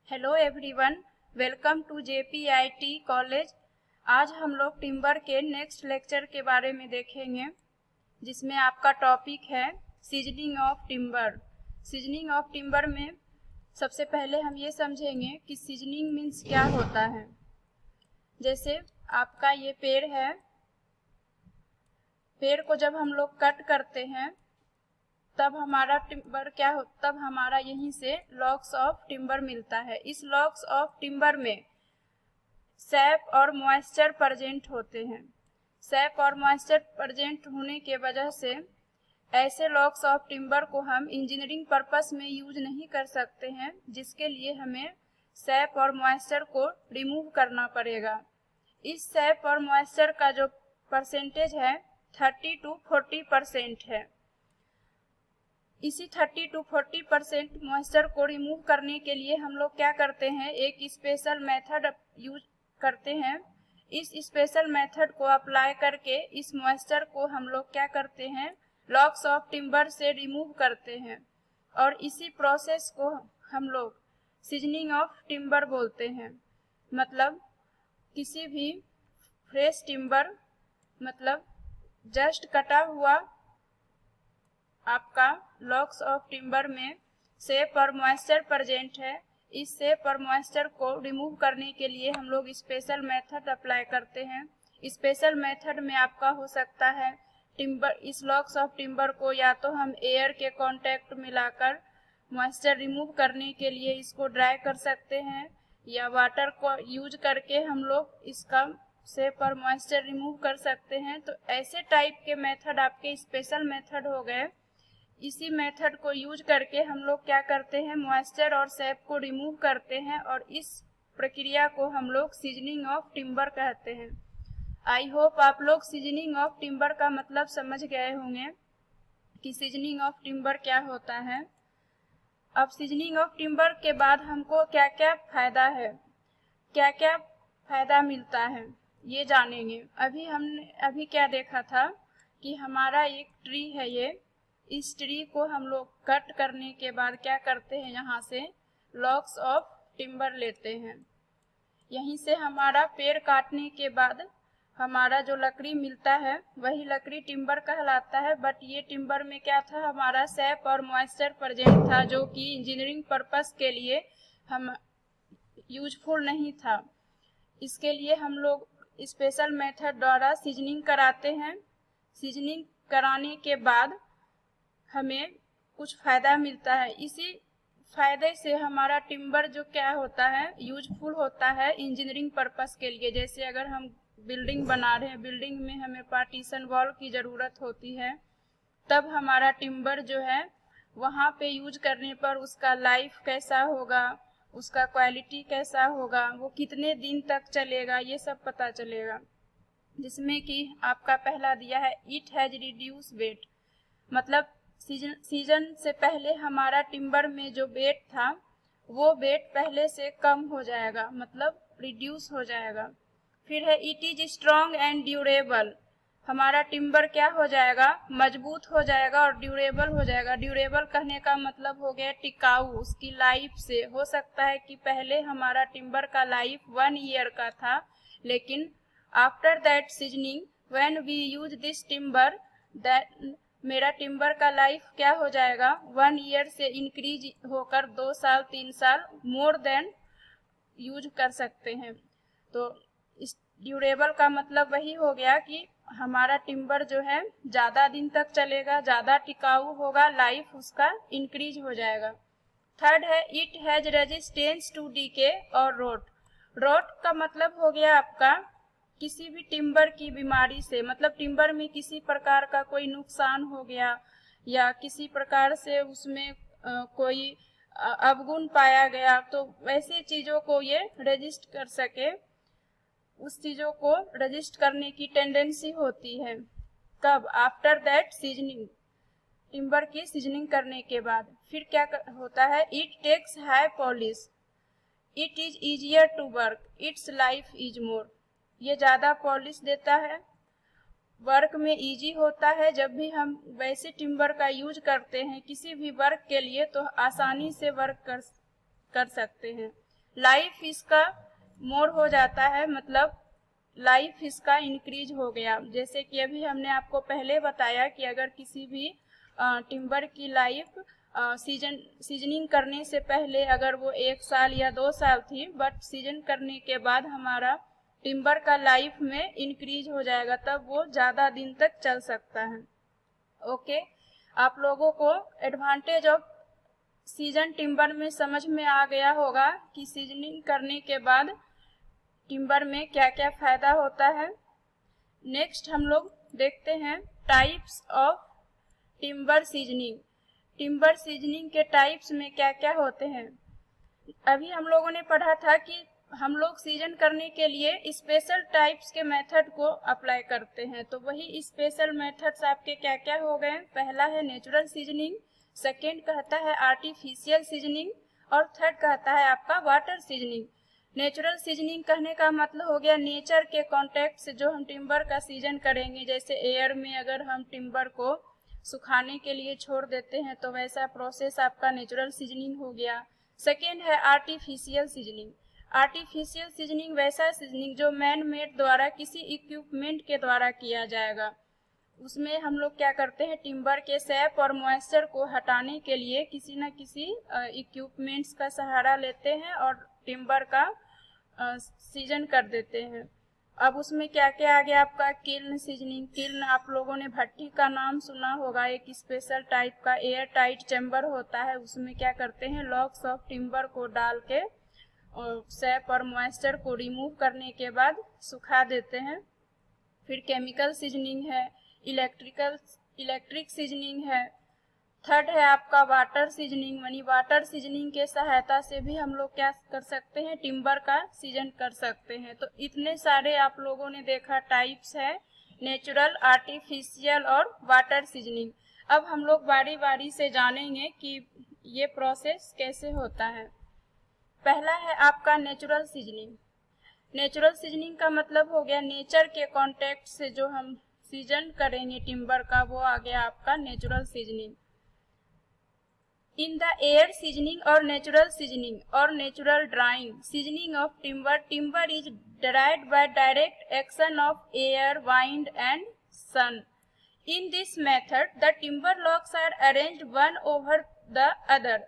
Hello everyone, welcome to JPIT college. आज हम लोग टिम्बर के नेक्स्ट लेक्चर के बारे में देखेंगे, जिसमें आपका टॉपिक है seasoning of timber. Seasoning of timber में सबसे पहले हम ये समझेंगे कि सीजनिंग मीन्स क्या होता है। जैसे आपका ये पेड़ है, पेड़ को जब हम लोग कट करते हैं तब हमारा टिम्बर क्या हो, तब हमारा यहीं से लॉग्स ऑफ टिम्बर मिलता है। इस लॉग्स ऑफ टिम्बर में सैप और मॉइस्चर प्रेजेंट होते हैं। सैप और मॉइस्चर प्रेजेंट होने के वजह से ऐसे लॉग्स ऑफ टिम्बर को हम इंजीनियरिंग पर्पस में यूज नहीं कर सकते हैं, जिसके लिए हमें सैप और मॉइस्चर को रिमूव करना पड़ेगा। इस सैप और मॉइस्चर का जो परसेंटेज है 30 to 40% है। इसी 30 to 40% मॉइस्चर को रिमूव करने के लिए हम लोग क्या करते हैं, एक स्पेशल मेथड यूज करते हैं। इस स्पेशल मेथड को अप्लाई करके इस मॉइस्चर को हम लोग क्या करते हैं, लॉग्स ऑफ टिम्बर से रिमूव करते हैं, और इसी प्रोसेस को हम लोग सीजनिंग ऑफ टिम्बर बोलते हैं। मतलब किसी भी फ्रेश टिम्बर, मतलब जस्ट कटा हुआ आपका लॉग्स ऑफ टिम्बर में सेप और मॉइस्चर प्रेजेंट है। इस सेप और मॉइस्चर को रिमूव करने के लिए हम लोग स्पेशल मेथड अप्लाई करते हैं। स्पेशल मेथड में आपका हो सकता है टिम्बर, इस लॉग्स ऑफ टिम्बर को या तो हम एयर के कांटेक्ट में लाकर मॉइस्चर रिमूव करने के लिए इसको ड्राई कर सकते हैं, या वाटर को यूज करके हम लोग इसका सेप और मॉइस्चर रिमूव कर सकते हैं। तो ऐसे टाइप के मेथड आपके स्पेशल मेथड हो गए। इसी मेथड को यूज करके हम लोग क्या करते हैं, मॉइस्चर और सैप को रिमूव करते हैं, और इस प्रक्रिया को हम लोग सीजनिंग ऑफ टिम्बर कहते हैं। आई होप आप लोग सीजनिंग ऑफ टिम्बर का मतलब समझ गए होंगे कि सीजनिंग ऑफ टिम्बर क्या होता है। अब सीजनिंग ऑफ टिम्बर के बाद हमको क्या क्या फायदा है, क्या क्या फायदा मिलता है, ये जानेंगे। अभी क्या देखा था कि हमारा एक ट्री है, ये इस ट्री को हम लोग कट करने के बाद क्या करते हैं, यहाँ से लॉग्स ऑफ टिम्बर लेते हैं। यहीं से हमारा पेड़ काटने के बाद हमारा जो लकड़ी मिलता है वही लकड़ी टिम्बर कहलाता है। बट ये टिम्बर में क्या था, हमारा सैप और मॉइस्चर प्रेजेंट था, जो कि इंजीनियरिंग पर्पस के लिए हम यूजफुल नहीं था। इसके लिए हम लोग स्पेशल मेथड द्वारा सीजनिंग कराते हैं। सीजनिंग कराने के बाद हमें कुछ फायदा मिलता है। इसी फायदे से हमारा टिम्बर जो क्या होता है, यूजफुल होता है इंजीनियरिंग पर्पस के लिए। जैसे अगर हम बिल्डिंग बना रहे हैं, बिल्डिंग में हमें पार्टीशन वॉल की ज़रूरत होती है, तब हमारा टिम्बर जो है वहाँ पे यूज करने पर उसका लाइफ कैसा होगा, उसका क्वालिटी कैसा होगा, वो कितने दिन तक चलेगा, ये सब पता चलेगा। जिसमें कि आपका पहला दिया है इट हैज रिड्यूस वेट। मतलब सीजन से पहले हमारा टिम्बर में जो वेट था वो वेट पहले से कम हो जाएगा, मतलब रिड्यूस हो जाएगा। फिर है it is strong and durable. हमारा टिम्बर क्या हो जाएगा, मजबूत हो जाएगा और ड्यूरेबल हो जाएगा। ड्यूरेबल कहने का मतलब हो गया टिकाऊ, उसकी लाइफ से। हो सकता है कि पहले हमारा टिम्बर का लाइफ 1 ईयर का था, लेकिन after that seasoning when we use this timber, that मेरा टिम्बर का लाइफ क्या हो जाएगा, 1 ईयर से इंक्रीज होकर 2 साल 3 साल मोर देन यूज कर सकते हैं। तो इस ड्यूरेबल का मतलब वही हो गया कि हमारा टिम्बर जो है ज़्यादा दिन तक चलेगा, ज़्यादा टिकाऊ होगा, लाइफ उसका इंक्रीज हो जाएगा। थर्ड है it has resistance to decay और रोट। रोट का मतलब हो गया आपका किसी भी टिम्बर की बीमारी से, मतलब टिम्बर में किसी प्रकार का कोई नुकसान हो गया या किसी प्रकार से उसमें कोई अवगुण पाया गया, तो वैसे चीज़ों को ये रजिस्ट कर सके, उस चीज़ों को रजिस्ट करने की टेंडेंसी होती है। कब, आफ्टर दैट सीजनिंग, टिम्बर की सीजनिंग करने के बाद। फिर क्या होता है, it takes high polish, it is easier to work, its life is more. ये ज़्यादा पॉलिश देता है, वर्क में इजी होता है। जब भी हम वैसे टिम्बर का यूज करते हैं किसी भी वर्क के लिए तो आसानी से वर्क कर सकते हैं। लाइफ इसका मोर हो जाता है, मतलब लाइफ इसका इंक्रीज हो गया। जैसे कि अभी हमने आपको पहले बताया कि अगर किसी भी टिम्बर की लाइफ सीजनिंग करने से पहले अगर वो 1 साल या 2 साल थी, बट सीजन करने के बाद हमारा टिम्बर का लाइफ में इंक्रीज हो जाएगा, तब वो ज़्यादा दिन तक चल सकता है। ओके, आप लोगों को एडवांटेज ऑफ सीजन टिम्बर में समझ में आ गया होगा कि सीजनिंग करने के बाद टिम्बर में क्या क्या फायदा होता है। नेक्स्ट हम लोग देखते हैं types of timber seasoning. Timber seasoning के टाइप्स में क्या क्या होते हैं। अभी हम लोगों ने पढ़ा था कि हम लोग सीजन करने के लिए स्पेशल टाइप्स के मेथड को अप्लाई करते हैं, तो वही स्पेशल मेथड्स आपके क्या क्या हो गए। पहला है नेचुरल सीजनिंग, सेकेंड कहता है आर्टिफिशियल सीजनिंग, और थर्ड कहता है आपका वाटर सीजनिंग। नेचुरल सीजनिंग कहने का मतलब हो गया नेचर के कांटेक्ट से जो हम टिम्बर का सीजन करेंगे, जैसे एयर में अगर हम टिम्बर को सुखाने के लिए छोड़ देते हैं तो वैसा प्रोसेस आपका नेचुरल सीजनिंग हो गया। सेकेंड है आर्टिफिशियल सीजनिंग। आर्टिफिशियल सीजनिंग वैसा सीजनिंग जो मैन मेड द्वारा किसी इक्विपमेंट के द्वारा किया जाएगा। उसमें हम लोग क्या करते हैं, टिम्बर के सैप और मॉइस्चर को हटाने के लिए किसी न किसी इक्विपमेंट्स का सहारा लेते हैं और टिम्बर का सीजन कर देते हैं। अब उसमें क्या क्या आ गया आपका किल्न सीजनिंग। किल्न आप लोगों ने भट्टी का नाम सुना होगा, एक स्पेशल टाइप का एयर टाइट चैम्बर होता है। उसमें क्या करते हैं, लॉग्स ऑफ टिम्बर को डाल के और सैप और मॉइस्चर को रिमूव करने के बाद सुखा देते हैं। फिर केमिकल सीजनिंग है, इलेक्ट्रिक सीजनिंग है। थर्ड है आपका वाटर सीजनिंग, यानी वाटर सीजनिंग के सहायता से भी हम लोग क्या कर सकते हैं, टिम्बर का सीजन कर सकते हैं। तो इतने सारे आप लोगों ने देखा टाइप्स है, नेचुरल, आर्टिफिशियल और वाटर सीजनिंग। अब हम लोग बारी बारी से जानेंगे कि ये प्रोसेस कैसे होता है। पहला है आपका नेचुरल सीजनिंग। नेचुरल सीजनिंग का मतलब हो गया नेचर के कांटेक्ट से जो हम सीजन करेंगे टिम्बर का, वो आ गया आपका natural seasoning. In the air seasoning or natural seasoning or natural drying, seasoning of timber, timber is dried by direct action of air, wind and sun. In this method, the timber logs are arranged one over the other,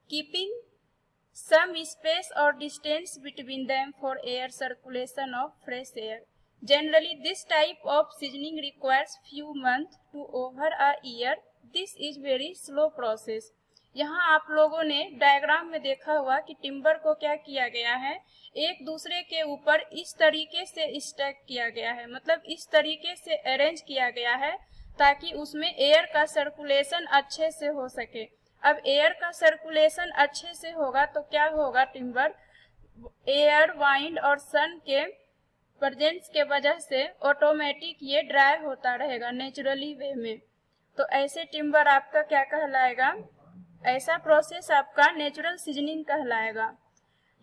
keeping some space or distance between them for air circulation of fresh air. Generally, this type of seasoning requires few months to over a year. This is very slow process. यहाँ आप लोगों ने diagram में देखा हुआ कि timber को क्या किया गया है, एक दूसरे के ऊपर इस तरीके से स्टैक किया गया है, मतलब इस तरीके से अरेंज किया गया है ताकि उसमें एयर का सर्कुलेशन अच्छे से हो सके। अब एयर का सर्कुलेशन अच्छे से होगा तो क्या होगा, टिम्बर एयर, वाइंड और सन के प्रेजेंस के वजह से ऑटोमेटिक ये ड्राई होता रहेगा नेचुरली वे में। तो ऐसे टिम्बर आपका क्या कहलाएगा, ऐसा प्रोसेस आपका नेचुरल सीजनिंग कहलाएगा।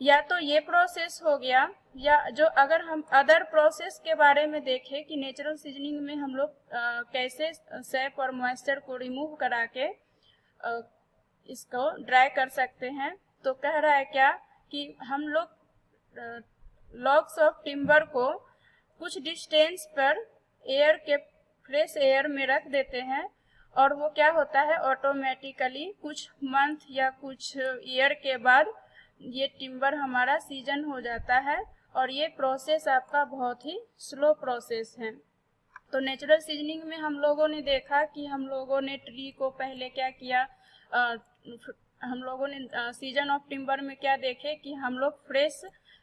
या तो ये प्रोसेस हो गया, या जो अगर हम अदर प्रोसेस के बारे में देखें कि नेचुरल सीजनिंग में हम लोग कैसे सैप और मॉइस्चर को रिमूव करा के इसको ड्राई कर सकते हैं, तो कह रहा है क्या कि हम लोग लॉग्स ऑफ टिम्बर को कुछ डिस्टेंस पर एयर के फ्रेश एयर में रख देते हैं और वो क्या होता है, ऑटोमेटिकली कुछ मंथ या कुछ ईयर के बाद ये टिम्बर हमारा सीजन हो जाता है। और ये प्रोसेस आपका बहुत ही स्लो प्रोसेस है। तो नेचुरल सीजनिंग में हम लोगों ने देखा कि हम लोगों ने ट्री को पहले क्या किया, हम लोगों ने सीजन ऑफ टिम्बर में क्या देखे कि हम लोग फ्रेश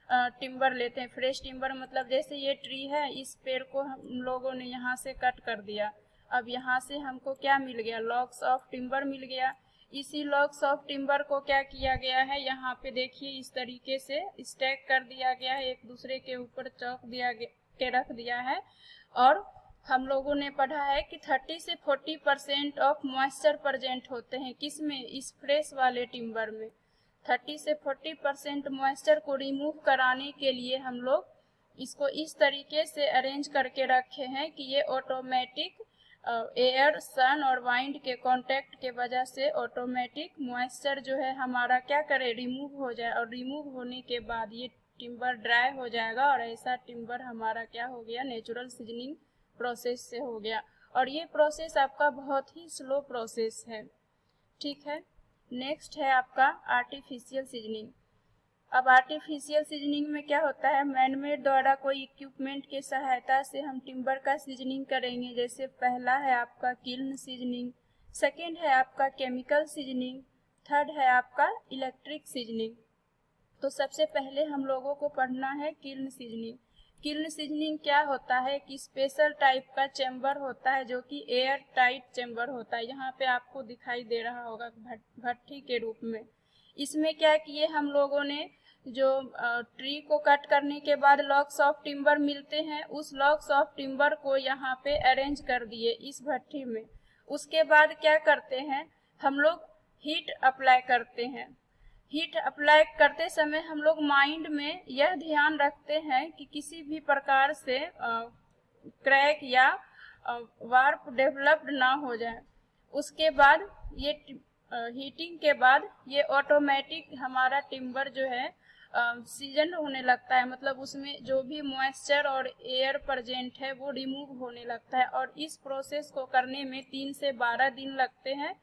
टिम्बर लेते हैं। फ्रेश टिम्बर मतलब जैसे ये ट्री है, इस पेड़ को हम लोगों ने यहाँ से कट कर दिया, अब यहाँ से हमको क्या मिल गया, लॉग्स ऑफ टिम्बर मिल गया। इसी लॉग्स ऑफ टिम्बर को क्या किया गया है, यहाँ पे देखिए इस तरीके से स्टैक कर दिया गया है, एक दूसरे के ऊपर चौक दिया के रख दिया है। और हम लोगों ने पढ़ा है कि 30 से 40% ऑफ मॉइस्चर प्रेजेंट होते हैं, किसमें, इस फ्रेश वाले टिम्बर में। 30 से 40% मॉइस्चर को रिमूव कराने के लिए हम लोग इसको इस तरीके से अरेंज करके रखे हैं कि ये ऑटोमेटिक एयर, सन और वाइंड के कांटेक्ट के वजह से ऑटोमेटिक मॉइस्चर जो है हमारा क्या करे, रिमूव हो जाए, और रिमूव होने के बाद ये टिम्बर ड्राई हो जाएगा और ऐसा टिम्बर हमारा क्या हो गया, नेचुरल सीजनिंग प्रोसेस से हो गया। और ये प्रोसेस आपका बहुत ही स्लो प्रोसेस है, ठीक है। नेक्स्ट है आपका आर्टिफिशियल सीजनिंग। अब आर्टिफिशियल सीजनिंग में क्या होता है, मैनमेड द्वारा कोई इक्विपमेंट के सहायता से हम टिम्बर का सीजनिंग करेंगे। जैसे पहला है आपका किल्न सीजनिंग, सेकेंड है आपका केमिकल सीजनिंग, थर्ड है आपका इलेक्ट्रिक सीजनिंग। तो सबसे पहले हम लोगों को पढ़ना है किल्न सीजनिंग। किल्न सीजनिंग क्या होता है कि स्पेशल टाइप का चेम्बर होता है जो कि एयर टाइट चेम्बर होता है। यहाँ पे आपको दिखाई दे रहा होगा भट्टी के रूप में। इसमें क्या किए हम लोगों ने, जो ट्री को कट करने के बाद लॉग्स ऑफ टिम्बर मिलते हैं, उस लॉग्स ऑफ टिम्बर को यहाँ पे अरेंज कर दिए इस भट्टी में। उसके बाद क्या करते हैं, हम लोग हीट अप्लाई करते हैं। हीट अप्लाई करते समय हम लोग माइंड में यह ध्यान रखते हैं कि किसी भी प्रकार से क्रैक या वार्प डेवलप्ड ना हो जाए। उसके बाद ये हीटिंग के बाद ये ऑटोमेटिक हमारा टिम्बर जो है सीजन होने लगता है, मतलब उसमें जो भी मॉइस्चर और एयर प्रेजेंट है वो रिमूव होने लगता है। और इस प्रोसेस को करने में 3 से 12 दिन लगते हैं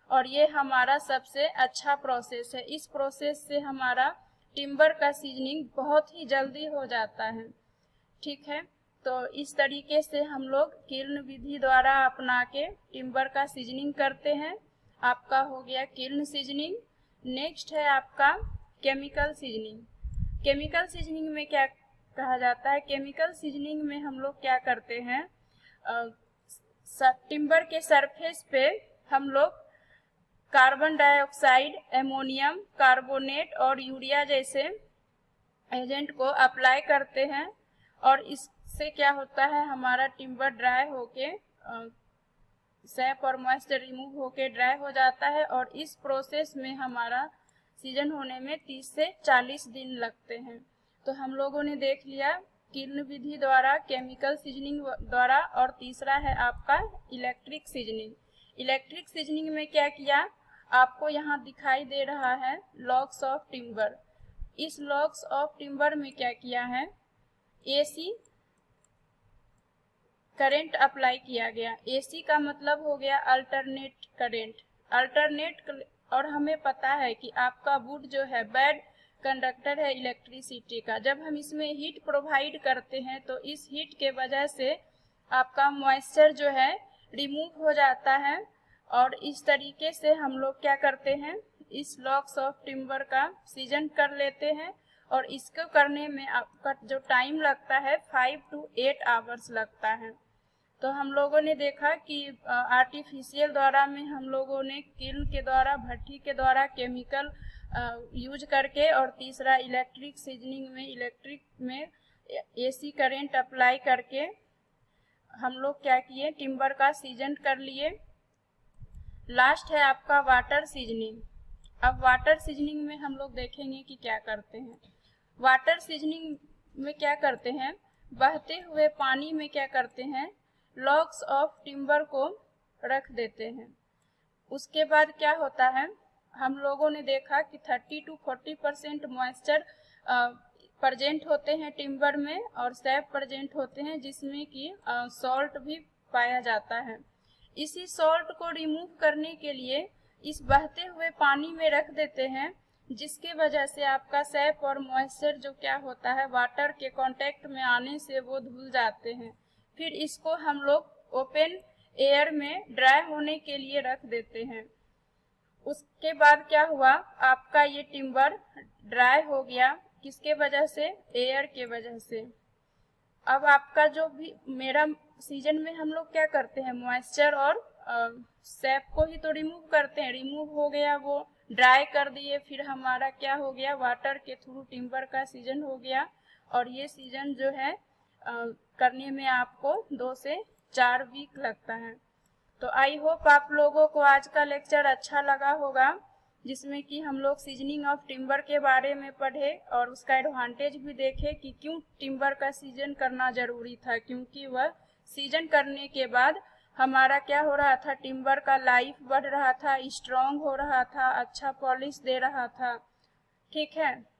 और ये हमारा सबसे अच्छा प्रोसेस है। इस प्रोसेस से हमारा टिम्बर का सीजनिंग बहुत ही जल्दी हो जाता है, ठीक है। तो इस तरीके से हम लोग किल्न विधि द्वारा अपना के टिम्बर का सीजनिंग करते हैं। आपका हो गया किल्न सीजनिंग। नेक्स्ट है आपका केमिकल सीजनिंग। केमिकल सीजनिंग में क्या कहा जाता है, केमिकल सीजनिंग में हम लोग क्या करते हैं, टिम्बर के सरफेस पे हम लोग कार्बन डाइऑक्साइड, एमोनियम कार्बोनेट और यूरिया जैसे एजेंट को अप्लाई करते हैं और इससे क्या होता है, हमारा टिम्बर ड्राई होके सैप और मॉइस्चर रिमूव होके ड्राई हो जाता है। और इस प्रोसेस में हमारा सीजन होने में 30 से 40 दिन लगते हैं। तो हम लोगों ने देख लिया किल्न विधि द्वारा, केमिकल सीजनिंग द्वारा, और तीसरा है आपका इलेक्ट्रिक सीजनिंग। इलेक्ट्रिक सीजनिंग में क्या किया, आपको यहाँ दिखाई दे रहा है लॉग्स ऑफ टिम्बर। इस लॉग्स ऑफ टिम्बर में क्या किया है, एसी करंट अप्लाई किया गया। एसी का मतलब हो गया अल्टरनेट करंट, और हमें पता है कि आपका वुड जो है बैड कंडक्टर है इलेक्ट्रिसिटी का। जब हम इसमें हीट प्रोवाइड करते हैं तो इस हीट के वजह से आपका मॉइस्चर जो है रिमूव हो जाता है। और इस तरीके से हम लोग क्या करते हैं, इस लॉग्स ऑफ टिम्बर का सीजन कर लेते हैं। और इसको करने में आपका जो टाइम लगता है 5 to 8 आवर्स लगता है। तो हम लोगों ने देखा कि आर्टिफिशियल द्वारा में हम लोगों ने किल्न के द्वारा, भट्टी के द्वारा, केमिकल यूज करके, और तीसरा इलेक्ट्रिक सीजनिंग में एसी करंट अप्लाई करके हम लोग क्या किए, टिम्बर का सीजन कर लिए। लास्ट है आपका वाटर सीजनिंग। अब वाटर सीजनिंग में हम लोग देखेंगे कि क्या करते हैं। वाटर सीजनिंग में क्या करते हैं, बहते हुए पानी में क्या करते हैं, लॉग्स ऑफ टिम्बर को रख देते हैं। उसके बाद क्या होता है, हम लोगों ने देखा कि 30 to 40% मॉइस्चर प्रेजेंट होते हैं टिम्बर में और सैप प्रेजेंट होते हैं, जिसमें कि सॉल्ट भी पाया जाता है। इसी सॉल्ट को रिमूव करने के लिए इस बहते हुए पानी में रख देते हैं, जिसके वजह से आपका सैप और मॉइस्चर जो क्या होता है, वाटर के कांटेक्ट में आने से वो धुल जाते हैं। फिर इसको हम लोग ओपन एयर में ड्राई होने के लिए रख देते हैं। उसके बाद क्या हुआ, आपका ये टिम्बर ड्राई हो गया, किसके वजह से, एयर के वजह से। अब आपका जो भी मेरा सीजन में हम लोग क्या करते हैं, मॉइस्चर और सैप को ही तो रिमूव करते हैं। रिमूव हो गया, वो ड्राई कर दिए, फिर हमारा क्या हो गया, वाटर के थ्रू टिम्बर का सीजन हो गया। और ये सीजन जो है करने में आपको 2 से 4 वीक लगता है। तो आई होप आप लोगों को आज का लेक्चर अच्छा लगा होगा, जिसमें कि हम लोग सीजनिंग ऑफ टिम्बर के बारे में पढ़े और उसका एडवांटेज भी देखे कि क्यों टिम्बर का सीजन करना जरूरी था, क्योंकि वह सीजन करने के बाद हमारा क्या हो रहा था, टिम्बर का लाइफ बढ़ रहा था, स्ट्रॉन्ग हो रहा था, अच्छा पॉलिश दे रहा था। ठीक है,